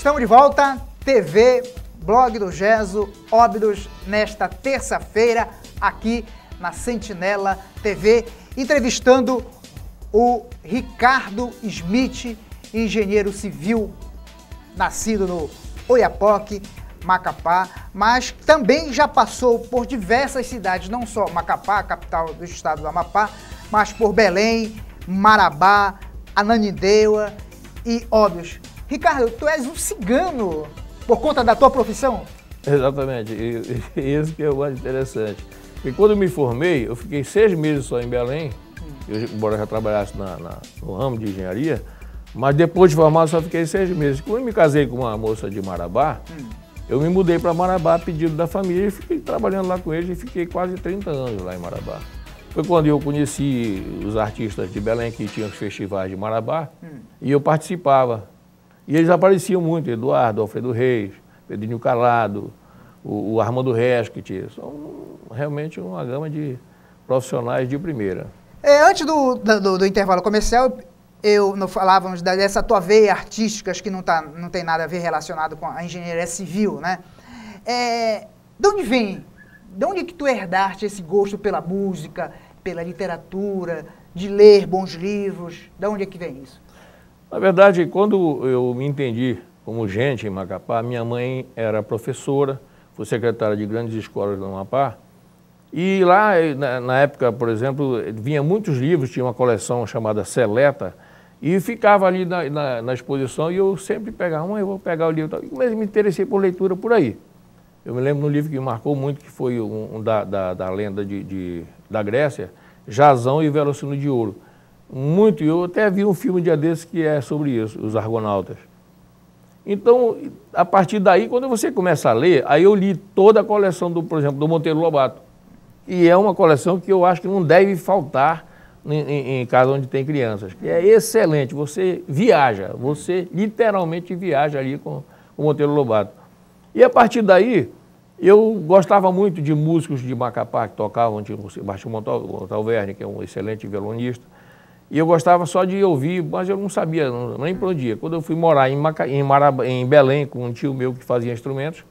Estamos de volta, TV, Blog do Gesso, Óbidos, nesta terça-feira, aqui na Sentinela TV, entrevistando o Ricardo Smith, engenheiro civil, nascido no Oiapoque, Macapá, mas também já passou por diversas cidades, não só Macapá, capital do estado do Amapá, mas por Belém, Marabá, Ananindeua e Óbidos. Ricardo, tu és um cigano por conta da tua profissão? Exatamente, e isso que é o mais interessante. Porque quando eu me formei, eu fiquei 6 meses só em Belém, embora eu já trabalhasse no ramo de engenharia, mas depois de formado só fiquei 6 meses. Quando eu me casei com uma moça de Marabá, eu me mudei para Marabá a pedido da família e fiquei trabalhando lá com eles e fiquei quase 30 anos lá em Marabá. Foi quando eu conheci os artistas de Belém que tinham os festivais de Marabá e eu participava. E eles apareciam muito, Eduardo, Alfredo Reis, Pedrinho Calado, o Armando Resquit. São realmente uma gama de profissionais de primeira. Antes do intervalo comercial, não falávamos dessa tua veia artística, que não tem nada a ver relacionado com a engenharia civil, né? De onde vem? De onde que tu herdaste esse gosto pela música, pela literatura, de ler bons livros? De onde é que vem isso? Na verdade, quando eu me entendi como gente em Macapá, minha mãe era professora, foi secretária de grandes escolas do Amapá, e lá, na época, por exemplo, vinha muitos livros, tinha uma coleção chamada Seleta, e ficava ali na exposição, e eu sempre pegava, eu vou pegar o livro, mas me interessei por leitura por aí. Eu me lembro de um livro que me marcou muito, que foi da lenda da Grécia, Jasão e o Velocino de Ouro. Muito, eu até vi um filme um dia desses que é sobre isso, os Argonautas. Então, a partir daí, quando você começa a ler, aí eu li toda a coleção, por exemplo, do Monteiro Lobato. E é uma coleção que eu acho que não deve faltar em casa onde tem crianças, que é excelente. Você viaja, você literalmente viaja ali com o Monteiro Lobato. E a partir daí, eu gostava muito de músicos de Macapá que tocavam, tinha o Sebastião Montalverne, que é um excelente violonista. E eu gostava só de ouvir, mas eu não sabia, nem para onde ia. Quando eu fui morar em Belém com um tio meu que fazia instrumentos,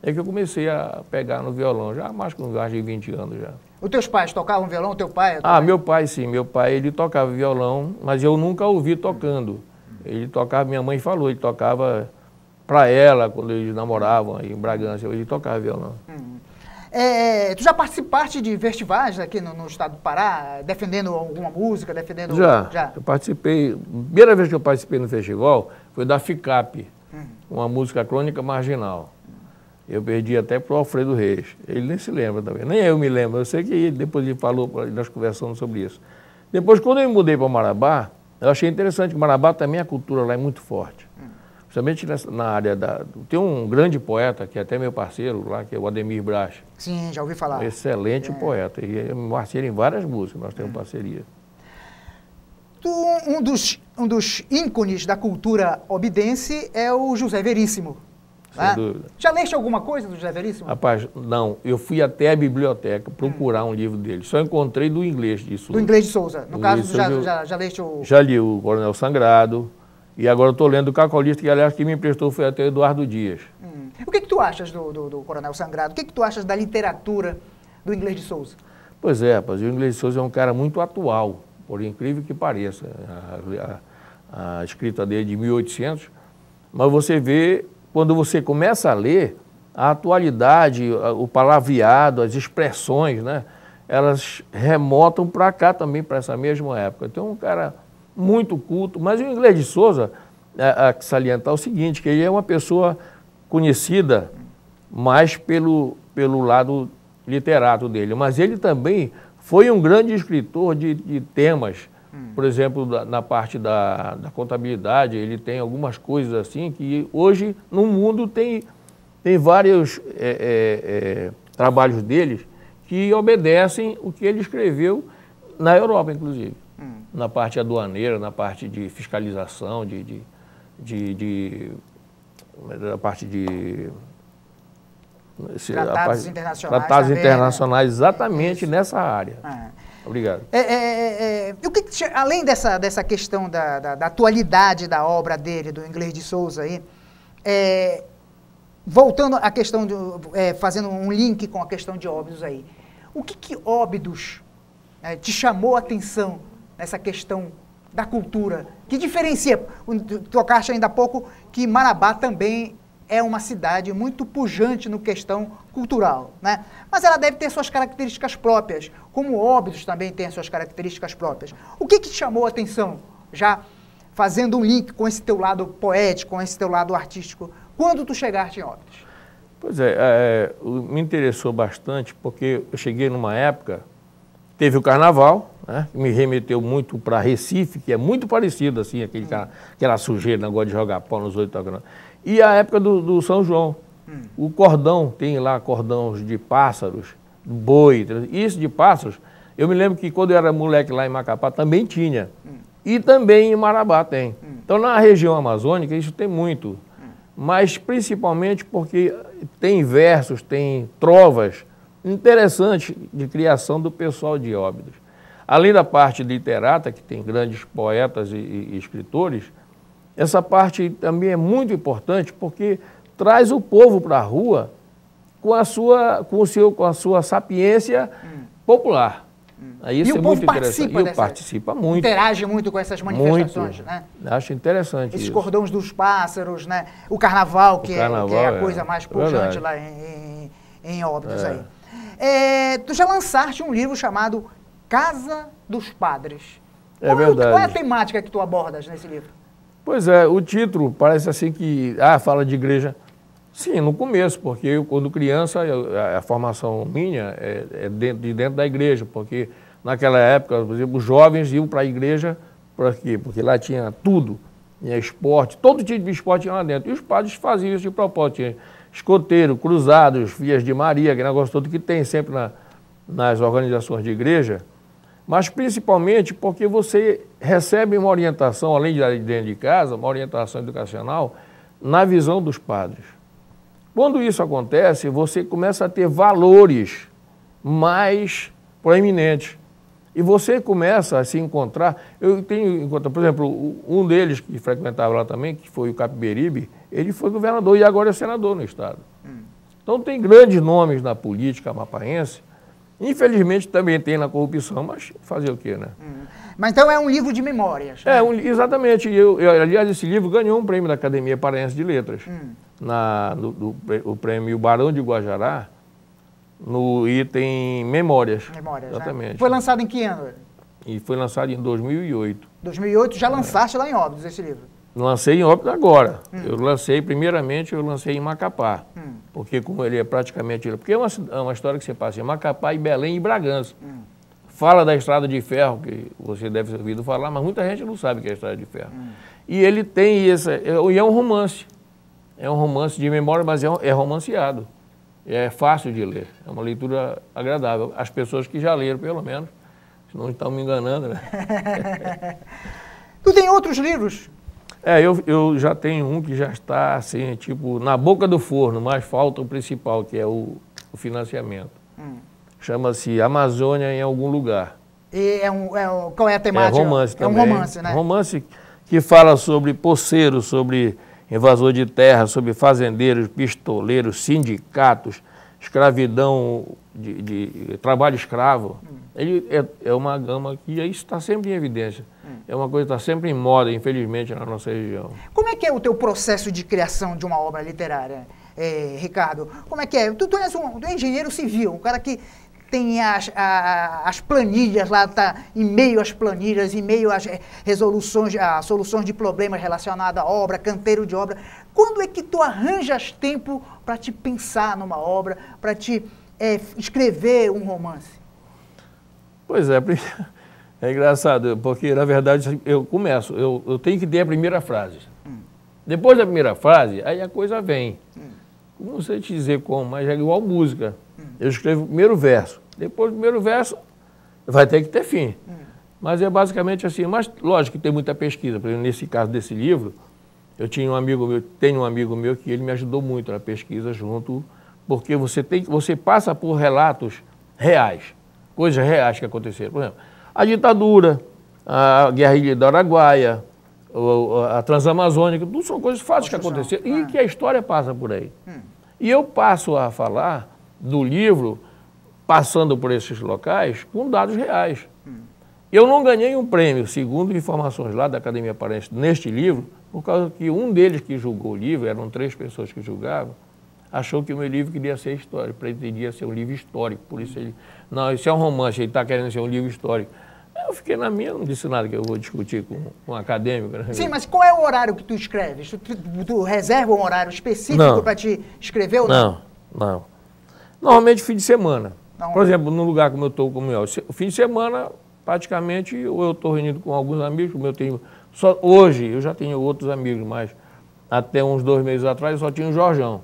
é que eu comecei a pegar no violão, já mais com mais de 20 anos já. Os teus pais tocavam violão, o teu pai? Meu pai sim, meu pai ele tocava violão, mas eu nunca ouvi tocando. Ele tocava, minha mãe falou, ele tocava para ela, quando eles namoravam aí em Bragança, ele tocava violão. Tu já participaste de festivais aqui no estado do Pará, defendendo alguma música, defendendo... Já. Eu participei, a primeira vez que eu participei no festival foi da FICAP, uma música Crônica Marginal. Eu perdi até para o Alfredo Reis, ele nem se lembra também, nem eu me lembro, eu sei que ele, depois ele falou, nós conversamos sobre isso. Depois, quando eu me mudei para Marabá, eu achei interessante que Marabá também a cultura lá é muito forte. Principalmente na área tem um grande poeta, que é até meu parceiro lá, que é o Ademir Brach. Sim, já ouvi falar. Um excelente poeta. E é parceiro em várias músicas, nós temos parceria. Um dos ícones da cultura obidense é o José Veríssimo. Sem dúvida. Já leste alguma coisa do José Veríssimo? Rapaz, não. Eu fui até a biblioteca procurar um livro dele. Só encontrei do Inglês de Souza. Do Inglês de Souza. No caso, já leste o... Já li o Coronel Sangrado. E agora eu estou lendo o Cacolista, que aliás quem me emprestou foi até o Eduardo Dias. O que tu achas do Coronel Sangrado? O que tu achas da literatura do Inglês de Souza? Pois é, rapaz, o Inglês de Souza é um cara muito atual, por incrível que pareça. A escrita dele é de 1800, mas você vê, quando você começa a ler, a atualidade, o palavreado, as expressões, né, elas remontam para cá também, para essa mesma época. Então, um cara muito culto, mas o Inglês de Souza, há que salientar o seguinte, que ele é uma pessoa conhecida mais pelo lado literato dele, mas ele também foi um grande escritor de temas, por exemplo, na parte da contabilidade, ele tem algumas coisas assim que hoje no mundo tem vários trabalhos deles que obedecem o que ele escreveu na Europa, inclusive. Na parte aduaneira, na parte de fiscalização, da parte de... Tratados internacionais. Tratados internacionais, exatamente nessa área. Obrigado. Além dessa questão da atualidade da obra dele, do Inglês de Souza aí, voltando à questão, fazendo um link com a questão de Óbidos aí, o que Óbidos te chamou a atenção nessa questão da cultura? Que diferencia, tocaste ainda há pouco, que Marabá também é uma cidade muito pujante no questão cultural, né? Mas ela deve ter suas características próprias, como Óbidos também tem as suas características próprias. O que te chamou a atenção, já fazendo um link com esse teu lado poético, com esse teu lado artístico, quando tu chegaste em Óbidos? Pois me interessou bastante porque eu cheguei numa época, teve o Carnaval, né, que me remeteu muito para Recife, que é muito parecido, assim, aquela sujeira, negócio de jogar pau nos 8 graus. E a época do São João. O cordão, tem lá cordões de pássaros, boi, isso de pássaros. Eu me lembro que quando eu era moleque lá em Macapá também tinha. E também em Marabá tem. Então na região amazônica isso tem muito. Mas principalmente porque tem versos, tem trovas interessantes de criação do pessoal de Óbidos. Além da parte literata, que tem grandes poetas e escritores, essa parte também é muito importante porque traz o povo para a rua com a sua sapiência popular. Isso e o povo participa muito. Interage muito com essas manifestações, muito, né? Acho interessante esses isso. Cordões dos pássaros, né? O carnaval, que é a coisa mais pujante lá em Óbidos aí. Tu já lançaste um livro chamado Casa dos Padres. Verdade. Qual é a temática que tu abordas nesse livro? Pois é, o título parece assim que, fala de igreja. Sim, no começo, porque eu, quando criança, a formação minha é dentro da igreja, porque naquela época, por exemplo, os jovens iam para a igreja, por quê? Porque lá tinha tudo, tinha esporte, todo tipo de esporte tinha lá dentro. E os padres faziam isso de propósito, tinha escoteiro, cruzados, filhas de Maria, aquele negócio todo que tem sempre nas organizações de igreja, mas principalmente porque você recebe uma orientação, além de dentro de casa, uma orientação educacional, na visão dos padres. Quando isso acontece, você começa a ter valores mais proeminentes. E você começa a se encontrar. Eu tenho encontrado, por exemplo, um deles que frequentava lá também, que foi o Capiberibe, ele foi governador e agora é senador no estado. Então tem grandes nomes na política amapaense. Infelizmente também tem na corrupção, mas fazer o quê, né? Mas então é um livro de memórias. Né? Exatamente. Aliás, esse livro ganhou um prêmio da Academia Paraense de Letras. O prêmio Barão de Guajará, no item Memórias. Exatamente. Né? Foi lançado em que ano? E foi lançado em 2008. 2008, já lançaste lá em Óbidos esse livro? Lancei em Óbidos agora. Primeiramente, eu lancei em Macapá. Porque como ele é praticamente... Porque é uma história que você passa em Macapá, e Belém e Bragança. Fala da Estrada de Ferro, que você deve ter ouvido falar, mas muita gente não sabe o que é a Estrada de Ferro. E ele tem e é um romance. É um romance de memória, mas é romanceado. É fácil de ler, é uma leitura agradável. As pessoas que já leram, pelo menos, se não estão me enganando, né? Tu tem outros livros? Eu já tenho um que já está, assim, tipo, na boca do forno, mas falta o principal, que é o financiamento. Chama-se Amazônia em Algum Lugar. E qual é a temática? É romance também. É um romance, né? Romance que fala sobre poceiros, sobre invasor de terra, sobre fazendeiros, pistoleiros, sindicatos, escravidão, de trabalho escravo. Ele é uma gama que isso está sempre em evidência. É uma coisa que está sempre em moda, infelizmente, na nossa região. Como é que é o teu processo de criação de uma obra literária, Ricardo? Como é que é? Tu és um engenheiro civil, um cara que tem as planilhas lá, tá em meio às planilhas, em meio às resoluções, a soluções de problemas relacionados à obra, canteiro de obra. Quando é que tu arranjas tempo para te pensar numa obra, para te escrever um romance? Pois é engraçado, porque na verdade eu começo, eu tenho que ter a primeira frase. Depois da primeira frase, aí a coisa vem. Não sei te dizer como, mas é igual música. Eu escrevo o primeiro verso. Depois do primeiro verso, vai ter que ter fim. Mas é basicamente assim. Mas, lógico que tem muita pesquisa. Por exemplo, nesse caso desse livro, tenho um amigo meu que ele me ajudou muito na pesquisa junto, porque você passa por relatos reais, coisas reais que aconteceram. Por exemplo, a ditadura, a guerrilha do Araguaia, a Transamazônica, tudo são coisas, fatos que aconteceram e que a história passa por aí. E eu passo a falar do livro, passando por esses locais, com dados reais. Eu não ganhei um prêmio, segundo informações lá da Academia Paraense, neste livro, por causa que um deles que julgou o livro, eram 3 pessoas que julgavam, achou que o meu livro queria ser histórico, pretendia ser um livro histórico, por isso ele... Não, isso é um romance, ele está querendo ser um livro histórico. Eu fiquei na minha, não disse nada que eu vou discutir com um acadêmico. Né? Sim, mas qual é o horário que tu escreves? Tu reserva um horário específico para te escrever ou não? Não. Normalmente fim de semana. Não. Por exemplo, num lugar como eu estou, como o fim de semana, praticamente, ou eu estou reunido com alguns amigos, como eu tenho... Hoje, eu já tenho outros amigos, mas até uns 2 meses atrás eu só tinha o Jorjão.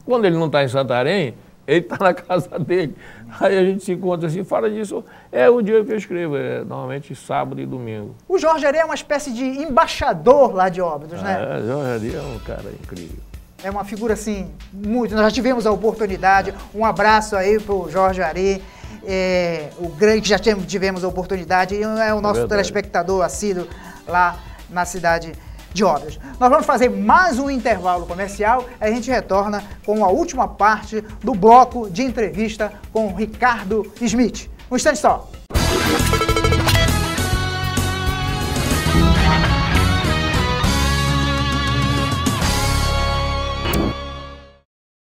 Quando ele não está em Santarém, ele está na casa dele. Aí a gente se encontra assim, fala disso. É o dia que eu escrevo, normalmente sábado e domingo. O Jorge Ari é uma espécie de embaixador lá de Óbidos, né? O Jorge Ari é um cara incrível. É uma figura assim, muito... Nós já tivemos a oportunidade, um abraço aí pro Jorge Ari, o grande que já tivemos a oportunidade, e é o nosso telespectador assíduo lá na cidade de Óbidos. Nós vamos fazer mais um intervalo comercial, a gente retorna com a última parte do bloco de entrevista com o Ricardo Smith. Um instante só.